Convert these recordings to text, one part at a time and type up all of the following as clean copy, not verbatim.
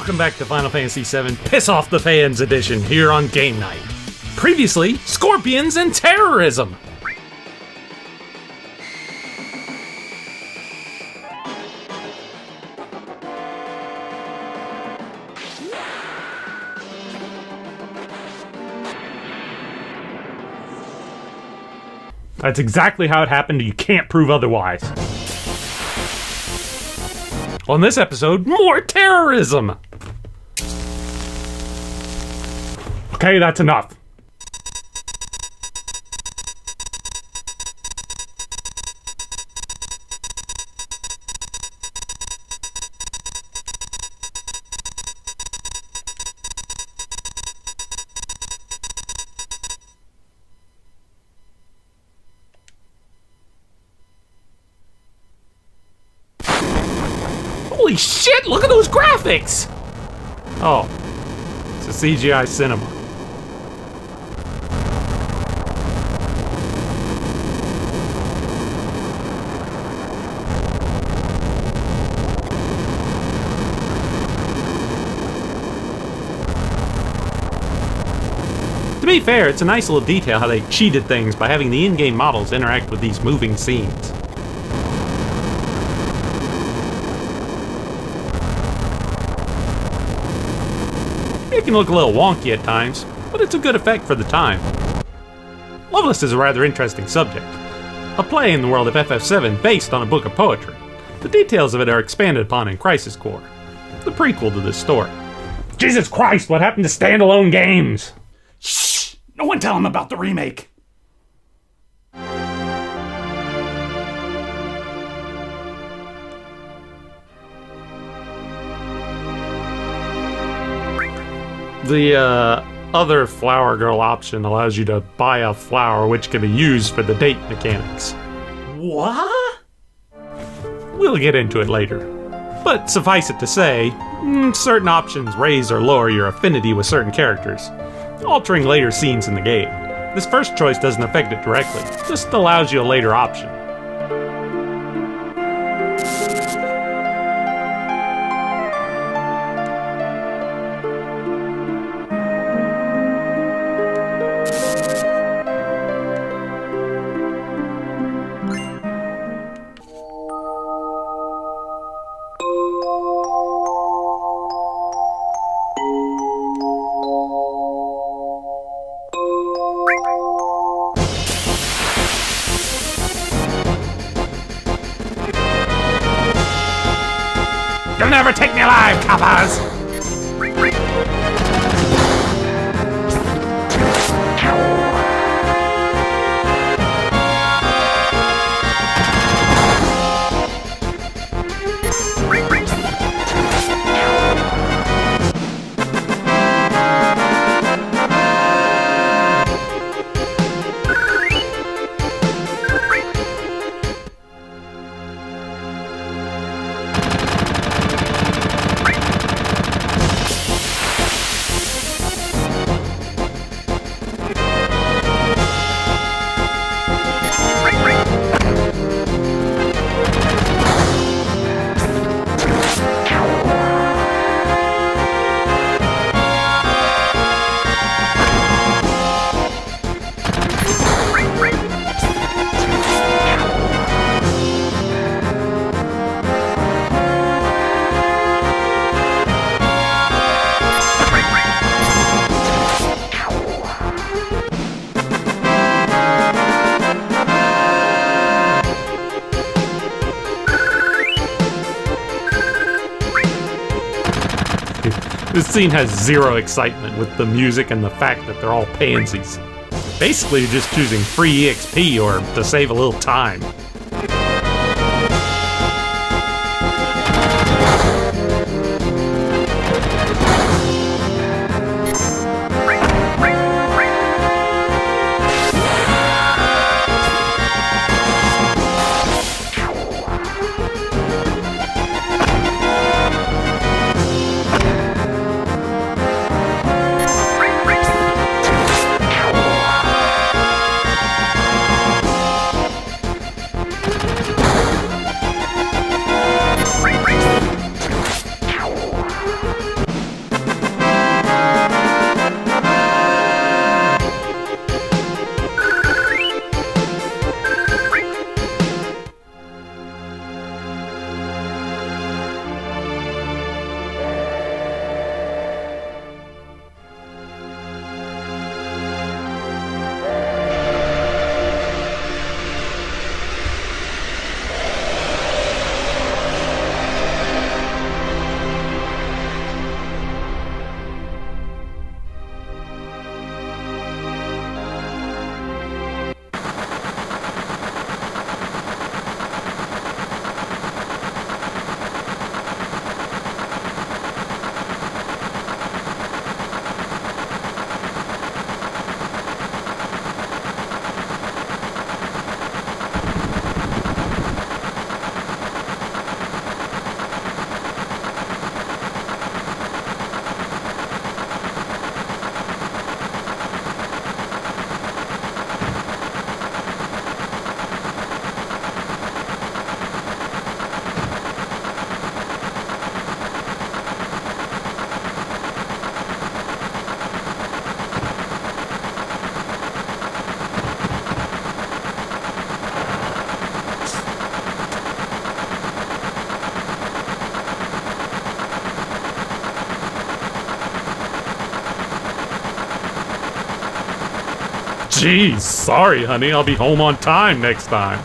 Welcome back to Final Fantasy VII Piss Off the Fans edition here on Game Night. Previously, Scorpions and Terrorism. That's exactly how it happened, and you can't prove otherwise. On this episode, more terrorism! Okay, that's enough. Holy shit, look at those graphics! Oh, it's a CGI cinema. To be fair, it's a nice little detail how they cheated things by having the in-game models interact with these moving scenes. It can look a little wonky at times, but it's a good effect for the time. Loveless is a rather interesting subject. A play in the world of FF7 based on a book of poetry. The details of it are expanded upon in Crisis Core, the prequel to this story. Jesus Christ, what happened to standalone games? Shh! No one tell him about the remake! The other Flower Girl option allows you to buy a flower which can be used for the date mechanics. What? We'll get into it later. But suffice it to say, certain options raise or lower your affinity with certain characters, altering later scenes in the game. This first choice doesn't affect it directly, just allows you a later option. You'll never take me alive, coppers! This scene has zero excitement with the music and the fact that they're all pansies. Basically, you're just choosing free EXP or to save a little time. Geez, sorry, honey. I'll be home on time next time.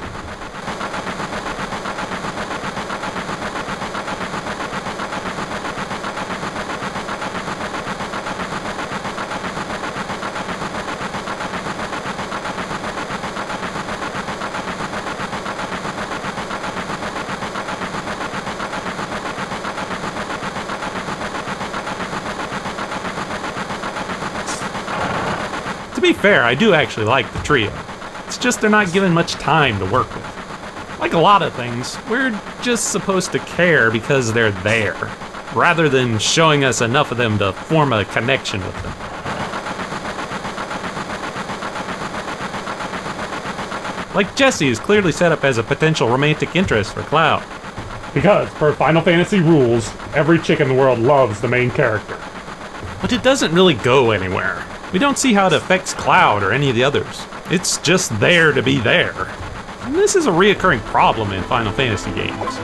To be fair, I do actually like the trio. It's just they're not given much time to work with. Like a lot of things, we're just supposed to care because they're there, rather than showing us enough of them to form a connection with them. Like Jesse is clearly set up as a potential romantic interest for Cloud. Because, per Final Fantasy rules, every chick in the world loves the main character. But it doesn't really go anywhere. We don't see how it affects Cloud or any of the others. It's just there to be there. And this is a reoccurring problem in Final Fantasy games.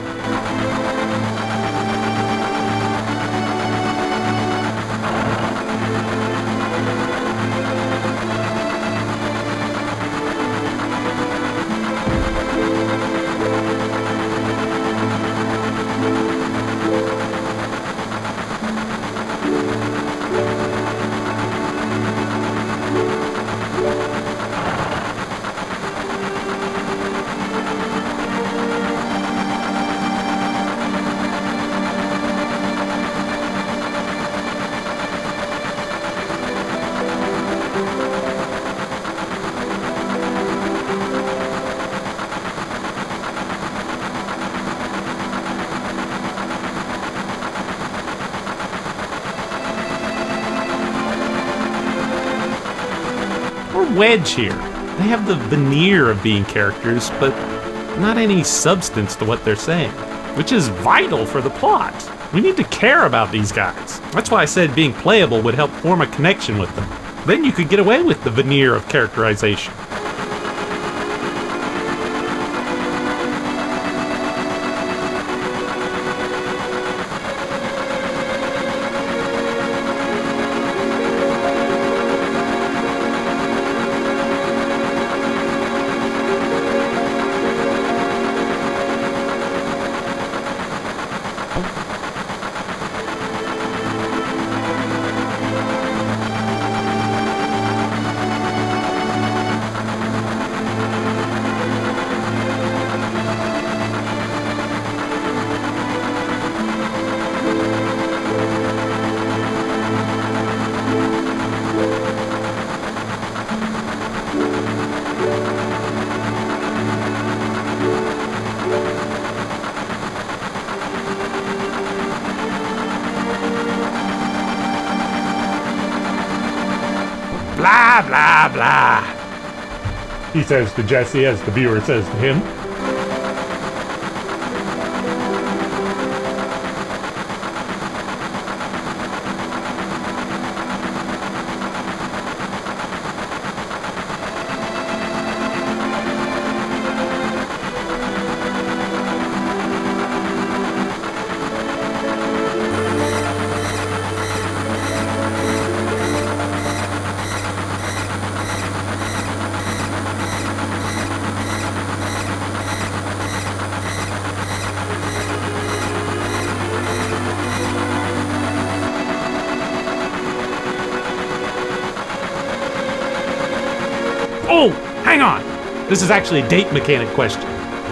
Wedge here. They have the veneer of being characters, but not any substance to what they're saying, which is vital for the plot. We need to care about these guys. That's why I said being playable would help form a connection with them. Then you could get away with the veneer of characterization. Blah, blah, blah. He says to Jesse as the viewer says to him. Oh, hang on! This is actually a date mechanic question.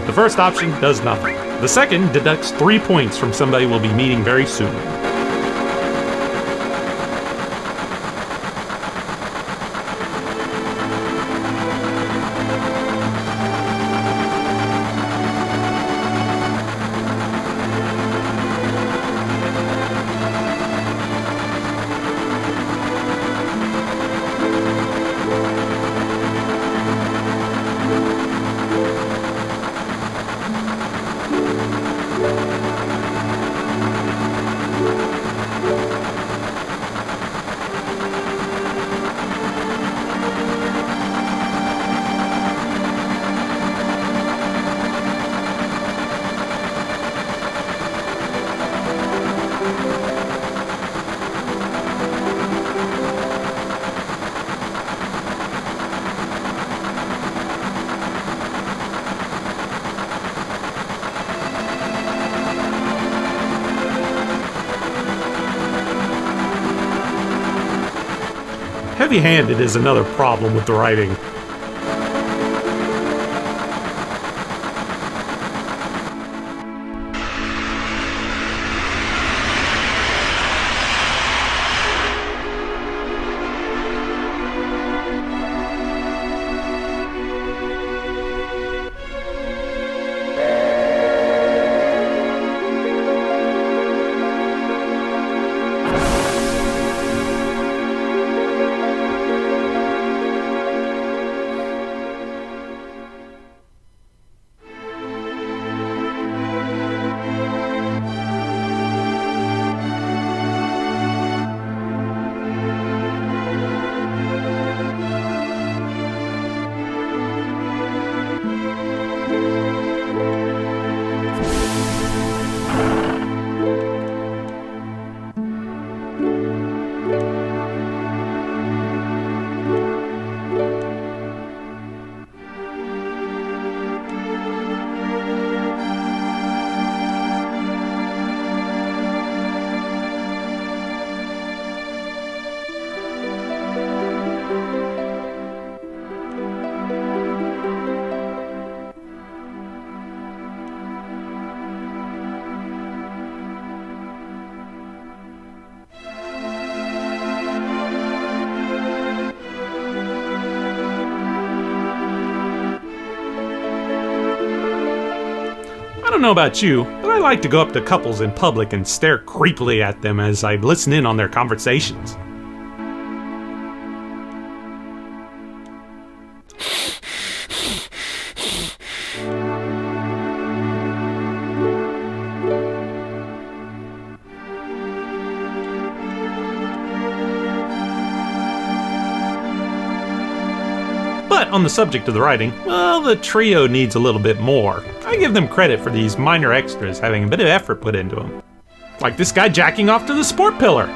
The first option does nothing. The second deducts 3 points from somebody we'll be meeting very soon. heavy-handed is another problem with the writing. I don't know about you, but I like to go up to couples in public and stare creepily at them as I listen in on their conversations. But on the subject of the writing, well, the trio needs a little bit more. I give them credit for these minor extras having a bit of effort put into them. Like this guy jacking off to the support pillar.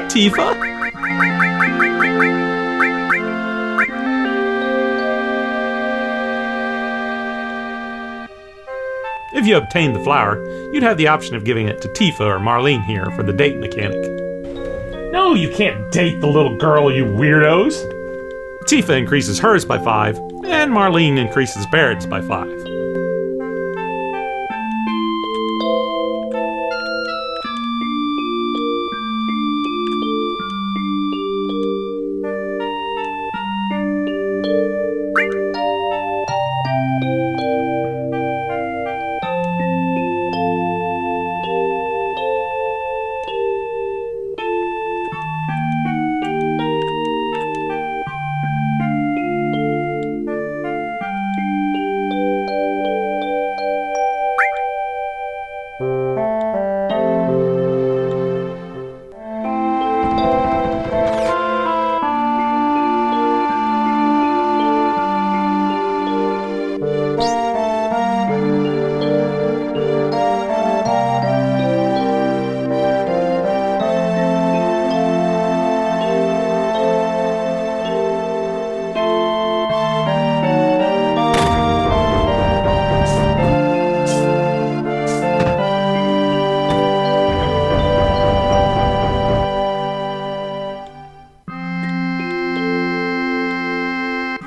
Tifa? If you obtained the flower, you'd have the option of giving it to Tifa or Marlene here for the date mechanic. No, you can't date the little girl, you weirdos! Tifa increases hers by 5, and Marlene increases Barrett's by 5.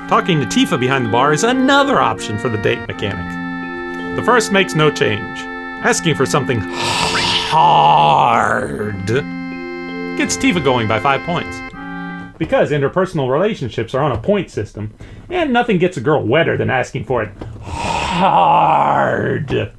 Talking to Tifa behind the bar is another option for the date mechanic. The first makes no change. Asking for something hard gets Tifa going by 5 points. Because interpersonal relationships are on a point system, and nothing gets a girl wetter than asking for it hard.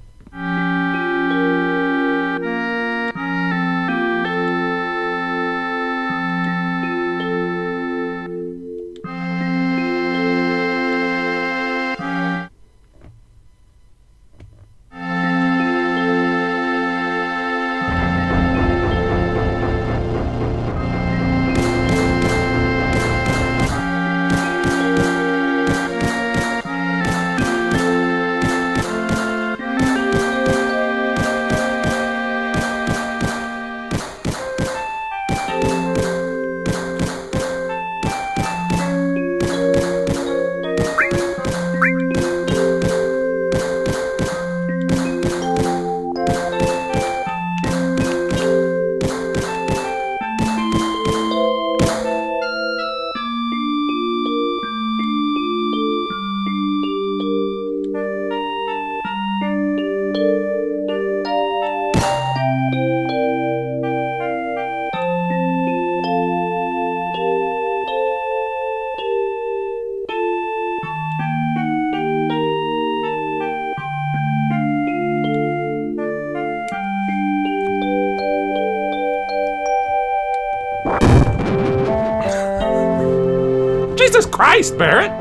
Jesus Christ, Barrett!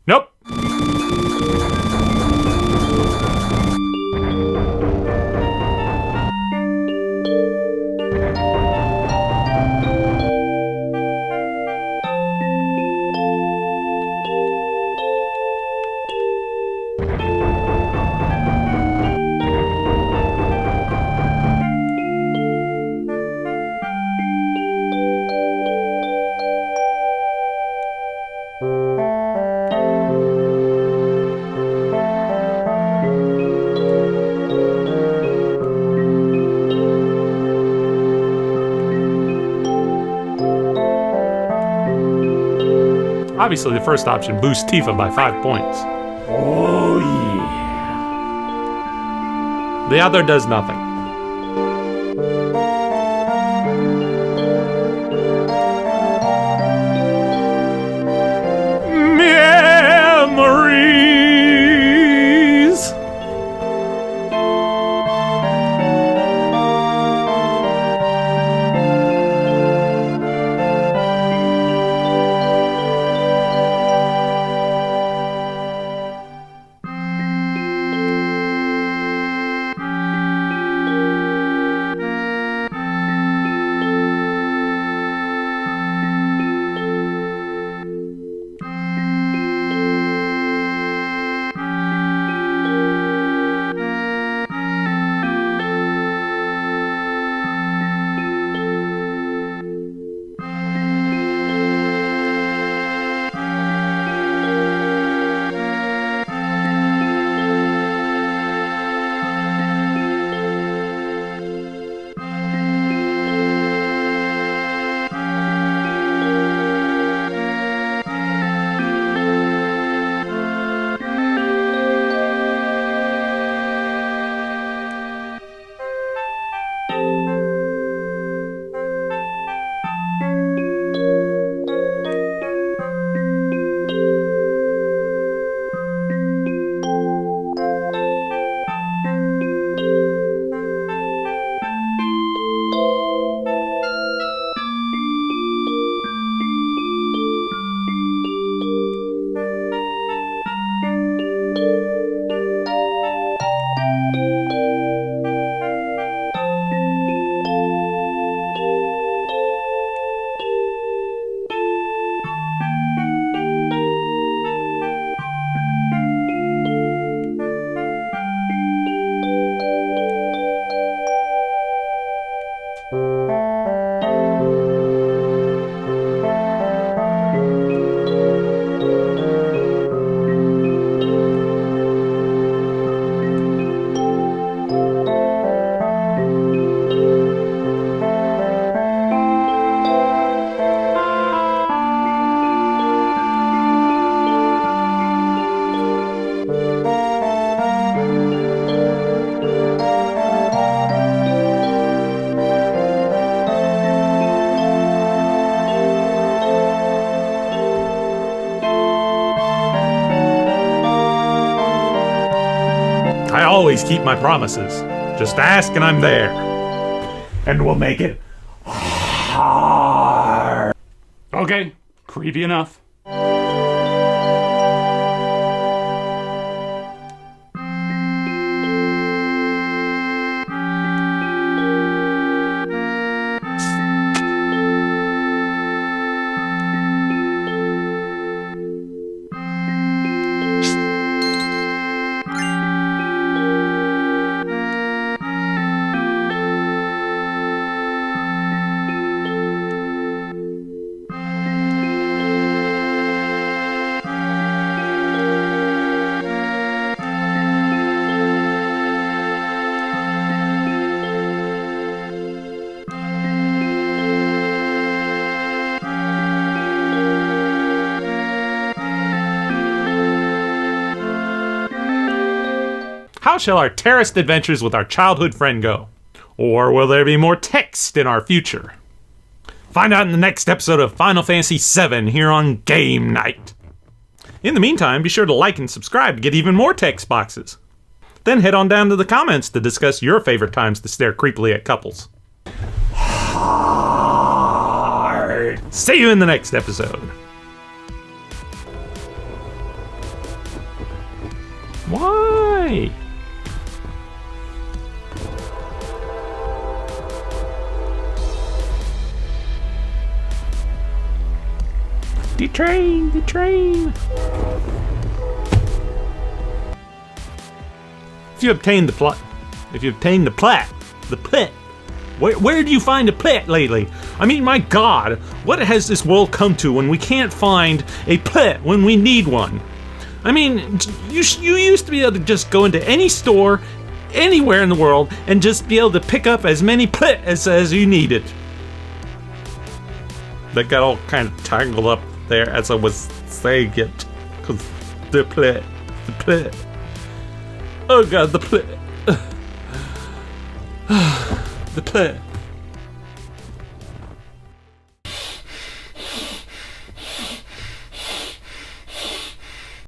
Nope. Obviously, the first option boosts Tifa by 5 points. Oh, yeah. The other does nothing. Memories. I always keep my promises. Just ask and I'm there. And we'll make it hard. Okay, creepy enough. How shall our terrorist adventures with our childhood friend go? Or will there be more text in our future? Find out in the next episode of Final Fantasy VII here on Game Night. In the meantime, be sure to like and subscribe to get even more text boxes. Then head on down to the comments to discuss your favorite times to stare creepily at couples. Hard. See you in the next episode. Why? The train, the train. If you obtain the plat, where do you find a plat lately? I mean, my God, what has this world come to when we can't find a plat when we need one? I mean, you used to be able to just go into any store, anywhere in the world, and just be able to pick up as many plat as you needed. That got all kind of tangled up there as I was saying it, because the plat. Oh God, the plat. The player